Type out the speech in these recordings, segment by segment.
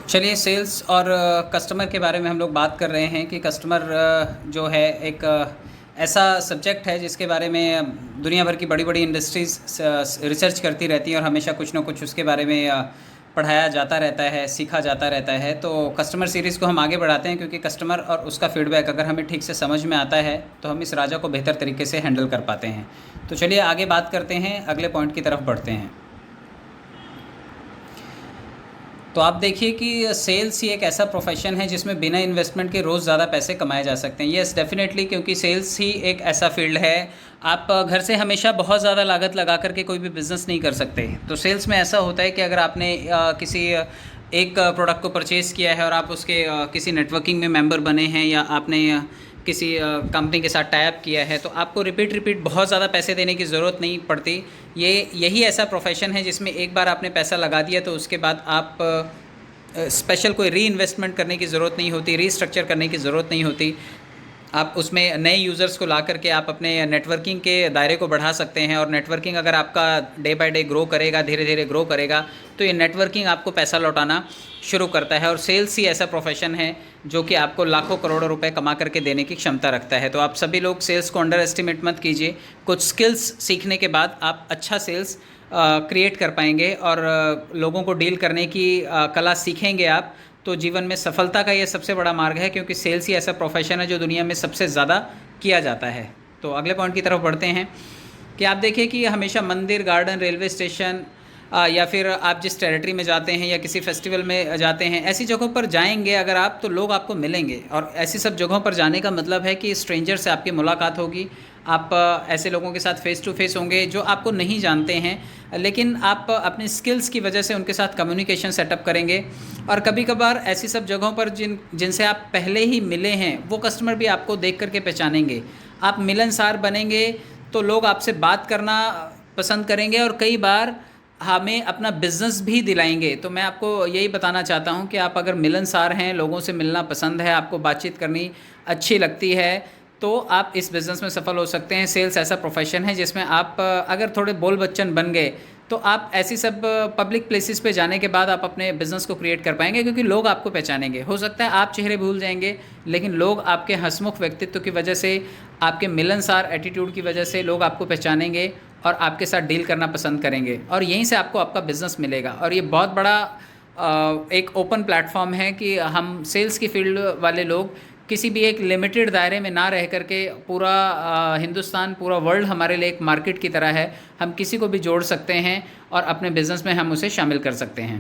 चलिए सेल्स और कस्टमर के बारे में हम लोग बात कर रहे हैं कि कस्टमर जो है एक ऐसा सब्जेक्ट है जिसके बारे में दुनिया भर की बड़ी बड़ी इंडस्ट्रीज़ रिसर्च करती रहती हैं और हमेशा कुछ ना कुछ उसके बारे में पढ़ाया जाता रहता है, सीखा जाता रहता है। तो कस्टमर सीरीज़ को हम आगे बढ़ाते हैं क्योंकि कस्टमर और उसका फीडबैक अगर हमें ठीक से समझ में आता है तो हम इस राजा को बेहतर तरीके से हैंडल कर पाते हैं। तो चलिए आगे बात करते हैं, अगले पॉइंट की तरफ बढ़ते हैं। तो आप देखिए कि सेल्स ही एक ऐसा प्रोफेशन है जिसमें बिना इन्वेस्टमेंट के रोज़ ज़्यादा पैसे कमाए जा सकते हैं। येस डेफिनेटली, क्योंकि सेल्स ही एक ऐसा फील्ड है। आप घर से हमेशा बहुत ज़्यादा लागत लगा करके कोई भी बिज़नेस नहीं कर सकते। तो सेल्स में ऐसा होता है कि अगर आपने किसी एक प्रोडक्ट को परचेज़ किया है और आप उसके किसी नेटवर्किंग में मेंबर बने हैं या आपने किसी कंपनी के साथ टाई अप किया है तो आपको रिपीट बहुत ज़्यादा पैसे देने की ज़रूरत नहीं पड़ती। यही ऐसा प्रोफेशन है जिसमें एक बार आपने पैसा लगा दिया तो उसके बाद आप स्पेशल कोई री इन्वेस्टमेंट करने की ज़रूरत नहीं होती, रीस्ट्रक्चर करने की ज़रूरत नहीं होती। आप उसमें नए यूज़र्स को ला करके आप अपने नेटवर्किंग के दायरे को बढ़ा सकते हैं और नेटवर्किंग अगर आपका डे बाय डे ग्रो करेगा, धीरे धीरे ग्रो करेगा तो ये नेटवर्किंग आपको पैसा लौटाना शुरू करता है। और सेल्स ही ऐसा प्रोफेशन है जो कि आपको लाखों करोड़ों रुपए कमा करके देने की क्षमता रखता है। तो आप सभी लोग सेल्स को अंडर एस्टिमेट मत कीजिए। कुछ स्किल्स सीखने के बाद आप अच्छा सेल्स क्रिएट कर पाएंगे और लोगों को डील करने की कला सीखेंगे आप तो जीवन में सफलता का ये सबसे बड़ा मार्ग है, क्योंकि सेल्स ही ऐसा प्रोफेशन है जो दुनिया में सबसे ज़्यादा किया जाता है। तो अगले पॉइंट की तरफ बढ़ते हैं कि आप देखिए कि हमेशा मंदिर, गार्डन, रेलवे स्टेशन या फिर आप जिस टेरिटरी में जाते हैं या किसी फेस्टिवल में जाते हैं, ऐसी जगहों पर जाएंगे अगर आप तो लोग आपको मिलेंगे। और ऐसी सब जगहों पर जाने का मतलब है कि स्ट्रेंजर से आपकी मुलाकात होगी। आप ऐसे लोगों के साथ फ़ेस टू फेस होंगे जो आपको नहीं जानते हैं, लेकिन आप अपनी स्किल्स की वजह से उनके साथ कम्युनिकेशन सेटअप करेंगे। और कभी कभार ऐसी सब जगहों पर जिनसे आप पहले ही मिले हैं वो कस्टमर भी आपको देख करके पहचानेंगे। आप मिलनसार बनेंगे तो लोग आपसे बात करना पसंद करेंगे और कई बार हमें अपना बिज़नेस भी दिलाएंगे। तो मैं आपको यही बताना चाहता हूं कि आप अगर मिलनसार हैं, लोगों से मिलना पसंद है, आपको बातचीत करनी अच्छी लगती है तो आप इस बिज़नेस में सफल हो सकते हैं। सेल्स ऐसा प्रोफेशन है जिसमें आप अगर थोड़े बोल बच्चन बन गए तो आप ऐसी सब पब्लिक प्लेसेस पे जाने के बाद आप अपने बिज़नेस को क्रिएट कर पाएंगे, क्योंकि लोग आपको पहचानेंगे। हो सकता है आप चेहरे भूल जाएंगे, लेकिन लोग आपके हंसमुख व्यक्तित्व की वजह से, आपके मिलनसार एटीट्यूड की वजह से लोग आपको पहचानेंगे और आपके साथ डील करना पसंद करेंगे और यहीं से आपको आपका बिज़नेस मिलेगा। और ये बहुत बड़ा एक ओपन प्लेटफॉर्म है कि हम सेल्स की फील्ड वाले लोग किसी भी एक लिमिटेड दायरे में ना रह करके पूरा हिंदुस्तान, पूरा वर्ल्ड हमारे लिए एक मार्केट की तरह है। हम किसी को भी जोड़ सकते हैं और अपने बिज़नेस में हम उसे शामिल कर सकते हैं।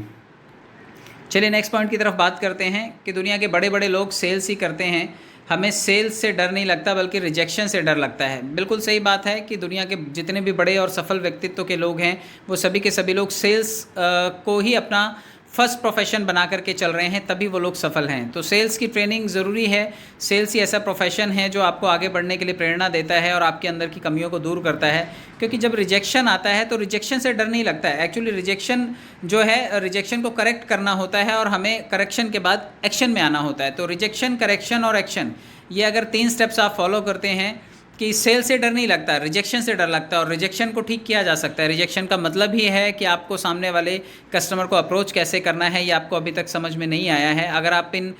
चलिए नेक्स्ट पॉइंट की तरफ बात करते हैं कि दुनिया के बड़े बड़े लोग सेल्स ही करते हैं। हमें सेल्स से डर नहीं लगता बल्कि रिजेक्शन से डर लगता है। बिल्कुल सही बात है कि दुनिया के जितने भी बड़े और सफल व्यक्तित्व के लोग हैं वो सभी के सभी लोग सेल्स को ही अपना फर्स्ट प्रोफेशन बना करके चल रहे हैं, तभी वो लोग सफल हैं। तो सेल्स की ट्रेनिंग ज़रूरी है। सेल्स ही ऐसा प्रोफेशन है जो आपको आगे बढ़ने के लिए प्रेरणा देता है और आपके अंदर की कमियों को दूर करता है। क्योंकि जब रिजेक्शन आता है तो रिजेक्शन से डर नहीं लगता है। एक्चुअली रिजेक्शन जो है, रिजेक्शन को करेक्ट करना होता है और हमें करेक्शन के बाद एक्शन में आना होता है। तो रिजेक्शन, करेक्शन और एक्शन, ये अगर 3 स्टेप्स आप फॉलो करते हैं कि सेल से डर नहीं लगता, रिजेक्शन से डर लगता है और रिजेक्शन को ठीक किया जा सकता है। रिजेक्शन का मतलब ही है कि आपको सामने वाले कस्टमर को अप्रोच कैसे करना है, ये आपको अभी तक समझ में नहीं आया है। अगर आप इन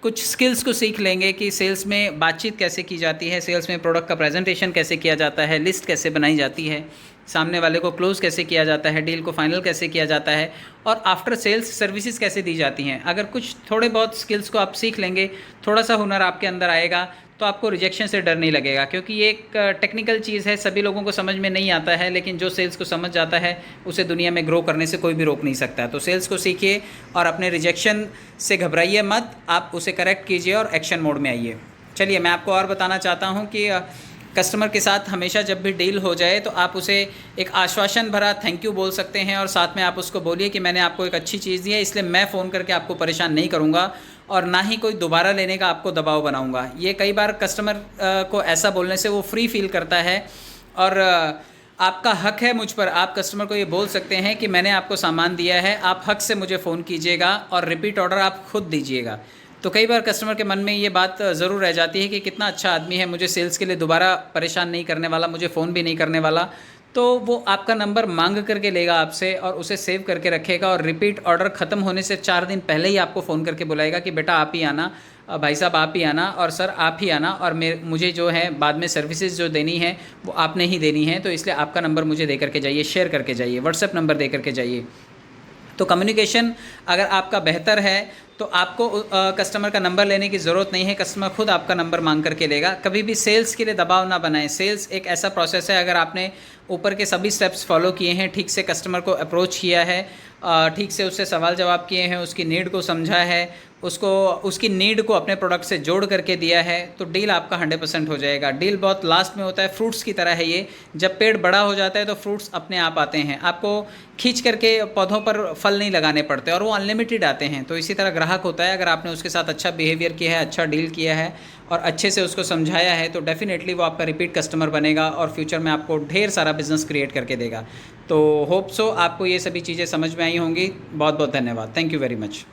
कुछ स्किल्स को सीख लेंगे कि सेल्स में बातचीत कैसे की जाती है, सेल्स में प्रोडक्ट का प्रेजेंटेशन कैसे किया जाता है, लिस्ट कैसे बनाई जाती है, सामने वाले को क्लोज़ कैसे किया जाता है, डील को फाइनल कैसे किया जाता है और आफ्टर सेल्स सर्विसेज कैसे दी जाती हैं, अगर कुछ थोड़े बहुत स्किल्स को आप सीख लेंगे, थोड़ा सा हुनर आपके अंदर आएगा तो आपको रिजेक्शन से डर नहीं लगेगा। क्योंकि ये एक टेक्निकल चीज़ है, सभी लोगों को समझ में नहीं आता है, लेकिन जो सेल्स को समझ जाता है उसे दुनिया में ग्रो करने से कोई भी रोक नहीं सकता। तो सेल्स को सीखिए और अपने रिजेक्शन से घबराइए मत, आप उसे करेक्ट कीजिए और एक्शन मोड में आइए। चलिए मैं आपको और बताना चाहता हूँ कि कस्टमर के साथ हमेशा जब भी डील हो जाए तो आप उसे एक आश्वासन भरा थैंक यू बोल सकते हैं और साथ में आप उसको बोलिए कि मैंने आपको एक अच्छी चीज़ दी है, इसलिए मैं फ़ोन करके आपको परेशान नहीं करूँगा और ना ही कोई दोबारा लेने का आपको दबाव बनाऊँगा। ये कई बार कस्टमर को ऐसा बोलने से वो फ्री फील करता है और आपका हक है मुझ पर। आप कस्टमर को ये बोल सकते हैं कि मैंने आपको सामान दिया है, आप हक से मुझे फ़ोन कीजिएगा और रिपीट ऑर्डर आप खुद दीजिएगा। तो कई बार कस्टमर के मन में ये बात ज़रूर रह जाती है कि कितना अच्छा आदमी है, मुझे सेल्स के लिए दोबारा परेशान नहीं करने वाला, मुझे फ़ोन भी नहीं करने वाला। तो वो आपका नंबर मांग करके लेगा आपसे और उसे सेव करके रखेगा, और रिपीट ऑर्डर ख़त्म होने से 4 दिन पहले ही आपको फ़ोन करके बुलाएगा कि बेटा आप ही आना, भाई साहब आप ही आना, और सर आप ही आना, और मुझे जो है बाद में सर्विसेज जो देनी है वो आपने ही देनी है, तो इसलिए आपका नंबर मुझे दे करके जाइए, शेयर करके जाइए, व्हाट्सएप नंबर दे करके जाइए। तो कम्युनिकेशन अगर आपका बेहतर है तो आपको कस्टमर का नंबर लेने की ज़रूरत नहीं है, कस्टमर खुद आपका नंबर मांग करके लेगा। कभी भी सेल्स के लिए दबाव ना बनाएं। सेल्स एक ऐसा प्रोसेस है, अगर आपने ऊपर के सभी स्टेप्स फॉलो किए हैं, ठीक से कस्टमर को अप्रोच किया है, ठीक से उससे सवाल जवाब किए हैं, उसकी नीड को समझा है, उसकी नीड को अपने प्रोडक्ट से जोड़ करके दिया है, तो डील आपका 100% हो जाएगा। डील बहुत लास्ट में होता है, फ्रूट्स की तरह है ये, जब पेड़ बड़ा हो जाता है तो फ्रूट्स अपने आप आते हैं, आपको खींच करके पौधों पर फल नहीं लगाने पड़ते, और वो अनलिमिटेड आते हैं। तो इसी तरह ग्राहक होता है, अगर आपने उसके साथ अच्छा बिहेवियर किया है, अच्छा डील किया है और अच्छे से उसको समझाया है, तो डेफिनेटली वो आपका रिपीट कस्टमर बनेगा और फ्यूचर में आपको ढेर सारा बिजनेस क्रिएट करके देगा। तो होप सो आपको ये सभी चीज़ें समझ में आई होंगी। बहुत बहुत धन्यवाद। Thank you very much.